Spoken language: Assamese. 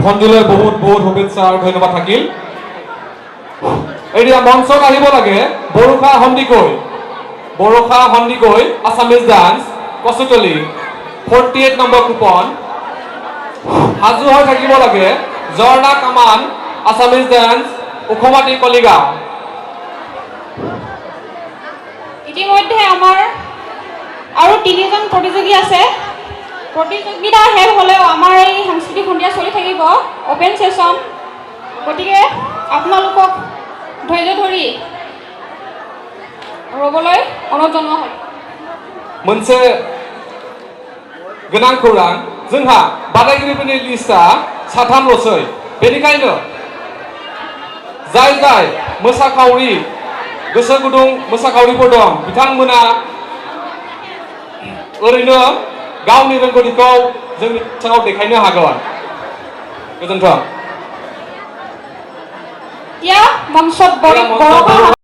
ভণ্টিলৈ বহুত বহুত শুভেচ্ছা আৰু ধন্যবাদ থাকিল। এতিয়া মঞ্চত আহিব লাগে Barsha Sandikoi Assamese dance Kachutali 48 number coupon. সাজু হৈ থাকিব লাগে জৰ্ণা কামান আছামিজ ডান্স উখমাটি কলিগাঁও। ইতিমধ্যে আমাৰ আৰু 3জন প্ৰতিযোগী আছে। প্ৰতিযোগিতা শেষ হ'লেও আমাৰ এই সাংস্কৃতিক সন্ধিয়া চলি থাকিব অপেন সেশন। গতিকে আপোনালোকক ধৈৰ্য ধৰি ৰ'বলৈ অনুৰোধ জনোৱা হ'ল। मोनसे गोनां खौरां जोंहा बादायगिरिफोरनि लिस्टआ 3ल'सै। बेनिखायनो जाय मोसाखावरि गोसो गुदुं मोसाखावरिफोर दं बिथांमोना ओरैनो गावनि रोंगौथिखौ जोंनि सिगाङाव देखायनो हागोन। गोजोन्थों। এতিয়া মঞ্চত